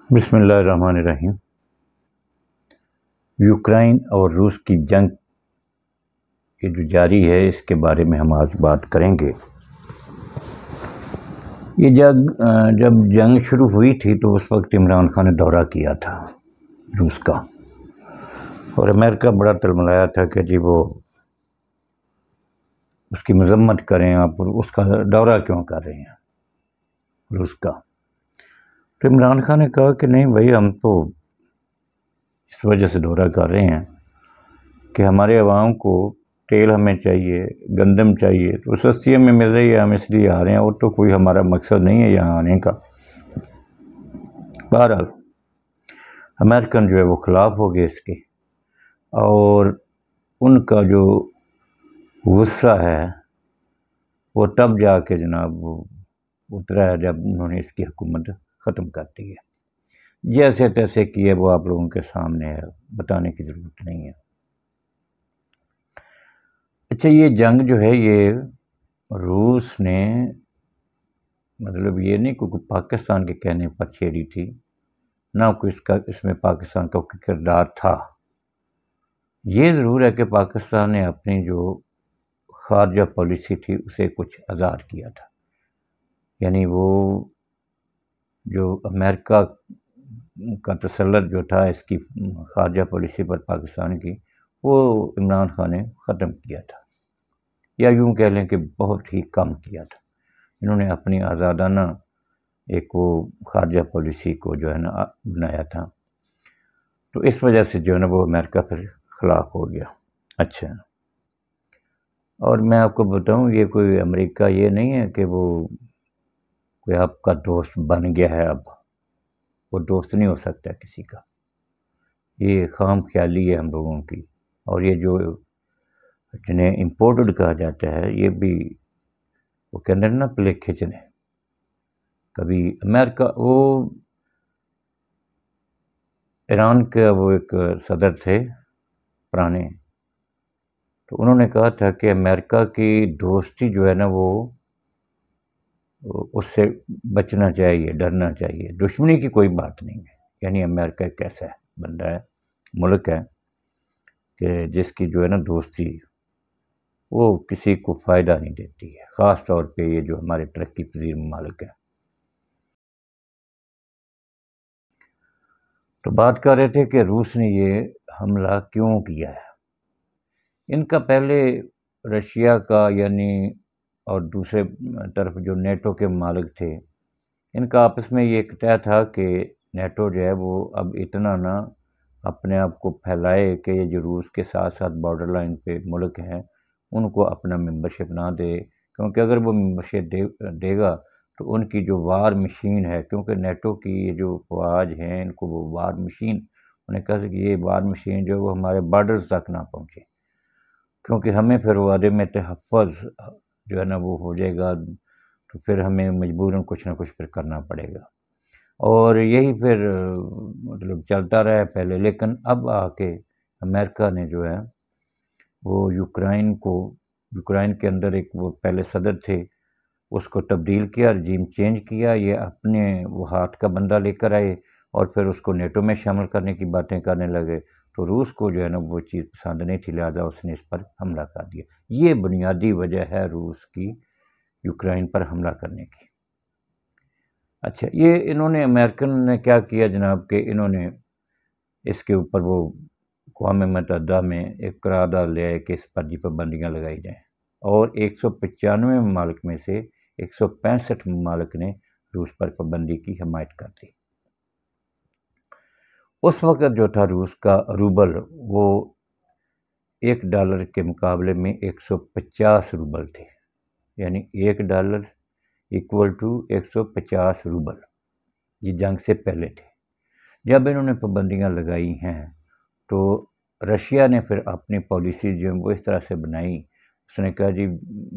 بسم اللہ الرحمن الرحیم۔ یوکرائن اور روس کی جنگ یہ جو جاری ہے اس کے بارے میں ہم آج بات کریں گے۔ یہ جب جنگ شروع ہوئی تھی تو اس وقت عمران خان نے دورہ کیا تھا روس کا، اور امریکہ بڑا تلملایا تھا کہ جی وہ اس کی مذمت کریں، آپ اس کا دورہ کیوں کر رہے ہیں روس کا۔ تو عمران خان نے کہا کہ نہیں بھائی، ہم تو اس وجہ سے دورہ کر رہے ہیں کہ ہمارے عوام کو تیل ہمیں چاہیے، گندم چاہیے، تو سستی ہمیں مل رہی ہے، ہم اس لیے آ رہے ہیں، اور تو کوئی ہمارا مقصد نہیں ہے یہاں آنے کا۔ بہرحال امریکن جو ہے وہ خلاف ہو گئے اس کے، اور ان کا جو غصہ ہے وہ تب جا کے جناب وہ اترا ہے جب انہوں نے اس کی حکومت ختم کر دی ہے۔ جیسے تیسے کیے وہ آپ لوگوں کے سامنے ہے، بتانے کی ضرورت نہیں ہے۔ اچھا، یہ جنگ جو ہے یہ روس نے مطلب یہ نہیں کوئی پاکستان کے کہنے پر چھیڑی تھی، نہ کوئی اس میں پاکستان کا کوئی کردار تھا۔ یہ ضرور ہے کہ پاکستان نے اپنی جو خارجہ پالیسی تھی اسے کچھ آزاد کیا تھا، یعنی وہ جو امریکہ کا تسلط جو تھا اس کی خارجہ پالیسی پر پاکستان کی، وہ عمران خان نے ختم کیا تھا، یا یوں کہہ لیں کہ بہت ہی کم کیا تھا۔ انہوں نے اپنی آزادانہ ایک وہ خارجہ پالیسی کو جو ہے نا بنایا تھا، تو اس وجہ سے جو ہے نا وہ امریکہ پھر خلاف ہو گیا۔ اچھا، اور میں آپ کو بتاؤں یہ کوئی امریکہ یہ نہیں ہے کہ وہ کوئی آپ کا دوست بن گیا ہے، اب وہ دوست نہیں ہو سکتا کسی کا، یہ خام خیالی ہے ہم لوگوں کی۔ اور یہ جو جنہیں امپورٹڈ کہا جاتا ہے یہ بھی وہ کہتے ہیں نا پلے کھینچنے۔ کبھی امریکہ، وہ ایران کے وہ ایک صدر تھے پرانے، تو انہوں نے کہا تھا کہ امریکہ کی دوستی جو ہے نا وہ اس سے بچنا چاہیے، ڈرنا چاہیے، دشمنی کی کوئی بات نہیں ہے۔ یعنی امریکہ ایک ایسا بندہ ہے، ملک ہے کہ جس کی جو ہے نا دوستی وہ کسی کو فائدہ نہیں دیتی ہے، خاص طور پہ یہ جو ہمارے ترقی پذیر ممالک ہیں۔ تو بات کر رہے تھے کہ روس نے یہ حملہ کیوں کیا ہے۔ ان کا پہلے رشیا کا یعنی اور دوسرے طرف جو نیٹو کے ممالک تھے، ان کا آپس میں یہ ایک طے تھا کہ نیٹو جو ہے وہ اب اتنا نہ اپنے آپ کو پھیلائے کہ یہ جو روس کے ساتھ ساتھ بارڈر لائن پہ ملک ہیں ان کو اپنا ممبرشپ نہ دے، کیونکہ اگر وہ ممبرشپ دے گا تو ان کی جو وار مشین ہے، کیونکہ نیٹو کی یہ جو فوج ہیں ان کو وہ وار مشین، انہیں کہا کہ یہ وار مشین جو وہ ہمارے بارڈرز تک نہ پہنچے، کیونکہ ہمیں پھر وہ عدم تحفظ جو ہے نا وہ ہو جائے گا، تو پھر ہمیں مجبوراً کچھ نہ کچھ پھر کرنا پڑے گا۔ اور یہی پھر مطلب چلتا رہا ہے پہلے، لیکن اب آ کے امریکہ نے جو ہے وہ یوکرائن کے اندر ایک وہ پہلے صدر تھے اس کو تبدیل کیا، رجیم چینج کیا، یہ اپنے وہ ہاتھ کا بندہ لے کر آئے اور پھر اس کو نیٹو میں شامل کرنے کی باتیں کرنے لگے، تو روس کو جو ہے نا وہ چیز پسند نہیں تھی، لہٰذا اس نے اس پر حملہ کر دیا۔ یہ بنیادی وجہ ہے روس کی یوکرائن پر حملہ کرنے کی۔ اچھا، یہ انہوں نے امریکن نے کیا کیا جناب کہ انہوں نے اس کے اوپر وہ اقوام متحدہ میں ایک قرارداد لے آئے کہ اس پر جی پابندیاں لگائی جائیں، اور 195 ممالک میں سے 165 ممالک نے روس پر پابندی کی حمایت کر دی۔ اس وقت جو تھا روس کا روبل وہ $1 کے مقابلے میں 150 روبل تھے، یعنی $1 ایکول ٹو 150 روبل، یہ جنگ سے پہلے تھے۔ جب انہوں نے پابندیاں لگائی ہیں تو رشیا نے پھر اپنی پالیسی جو وہ اس طرح سے بنائی، اس نے کہا جی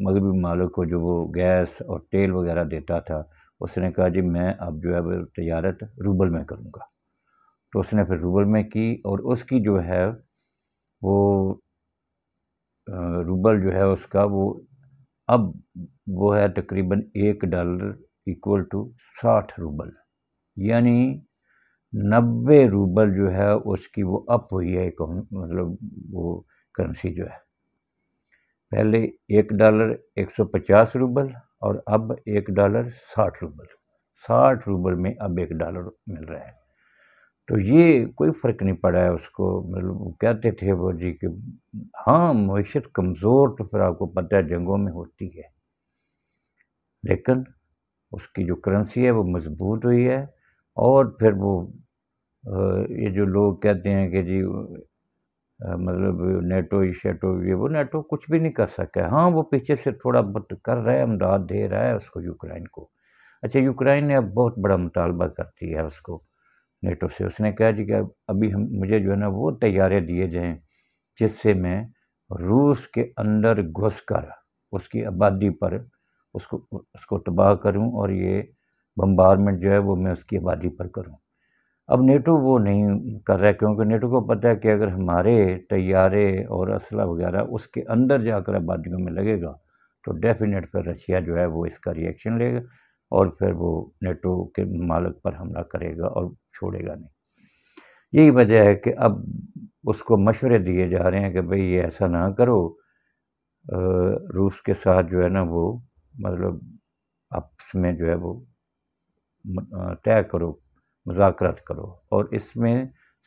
مغربی ممالک کو جو وہ گیس اور تیل وغیرہ دیتا تھا، اس نے کہا جی میں اب جو ہے وہ تجارت روبل میں کروں گا، تو اس نے پھر روبل میں کی، اور اس کی جو ہے وہ روبل جو ہے اس کا وہ اب وہ ہے تقریباً $1 ایکول ٹو 60 روبل، یعنی 90 روبل جو ہے اس کی وہ اپ ہوئی ہے، مطلب وہ کرنسی جو ہے، پہلے $1 150 اور اب $1 60 روبل، 60 روبل میں اب $1 مل رہا ہے۔ تو یہ کوئی فرق نہیں پڑا ہے اس کو، مطلب وہ کہتے تھے وہ جی کہ ہاں معیشت کمزور تو پھر آپ کو پتہ ہے جنگوں میں ہوتی ہے، لیکن اس کی جو کرنسی ہے وہ مضبوط ہوئی ہے۔ اور پھر وہ یہ جو لوگ کہتے ہیں کہ جی مطلب نیٹو یہ وہ نیٹو کچھ بھی نہیں کر سکا ہے، ہاں وہ پیچھے سے تھوڑا بہت کر رہا ہے، امداد دے رہا ہے اس کو، یوکرائن کو۔ اچھا یوکرائن نے اب بہت بڑا مطالبہ کر دیا ہے اس کو نیٹو سے، اس نے کہا جی کہ ابھی مجھے جو ہے نا وہ طیارے دیے جائیں جس سے میں روس کے اندر گھس کر اس کی آبادی پر اس کو تباہ کروں، اور یہ بمبارمنٹ جو ہے وہ میں اس کی آبادی پر کروں۔ اب نیٹو وہ نہیں کر رہا ہے، کیونکہ نیٹو کو پتہ ہے کہ اگر ہمارے طیارے اور اسلحہ وغیرہ اس کے اندر جا کر آبادیوں میں لگے گا تو ڈیفینیٹ پھر رشیا جو ہے وہ اس کا ریئیکشن لے گا اور پھر وہ نیٹو کے ممالک پر حملہ کرے گا اور چھوڑے گا نہیں۔ یہی وجہ ہے کہ اب اس کو مشورے دیے جا رہے ہیں کہ بھئی یہ ایسا نہ کرو، روس کے ساتھ جو ہے نا وہ مطلب آپس میں جو ہے وہ طے کرو، مذاکرات کرو۔ اور اس میں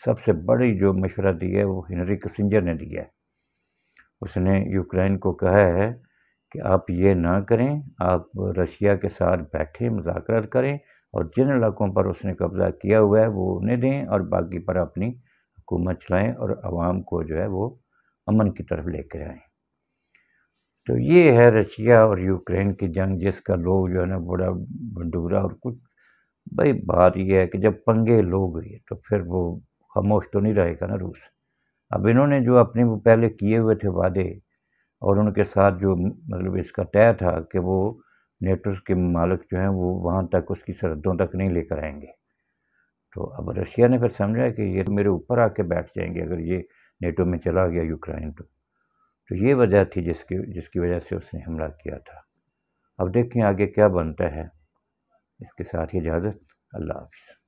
سب سے بڑی جو مشورہ دی ہے وہ ہنری کسنجر نے دیا ہے۔ اس نے یوکرائن کو کہا ہے کہ آپ یہ نہ کریں، آپ رشیا کے ساتھ بیٹھیں، مذاکرات کریں، اور جن علاقوں پر اس نے قبضہ کیا ہوا ہے وہ انہیں دیں، اور باقی پر اپنی حکومت چلائیں اور عوام کو جو ہے وہ امن کی طرف لے کر آئیں۔ تو یہ ہے رشیا اور یوکرائن کی جنگ، جس کا لوگ جو ہے نا بڑا ڈورا، اور کچھ بھائی بات یہ ہے کہ جب پنگے لوگ گئے تو پھر وہ خاموش تو نہیں رہے گا نا روس۔ اب انہوں نے جو اپنے وہ پہلے کیے ہوئے تھے وعدے، اور ان کے ساتھ جو مطلب اس کا طے تھا کہ وہ نیٹو کے ممالک جو ہیں وہ وہاں تک اس کی سرحدوں تک نہیں لے کر آئیں گے، تو اب رشیا نے پھر سمجھا کہ یہ میرے اوپر آ کے بیٹھ جائیں گے اگر یہ نیٹو میں چلا گیا یوکرائن، تو یہ وجہ تھی جس کی وجہ سے اس نے حملہ کیا تھا۔ اب دیکھیں آگے کیا بنتا ہے۔ اس کے ساتھ ہی اجازت، اللہ حافظ۔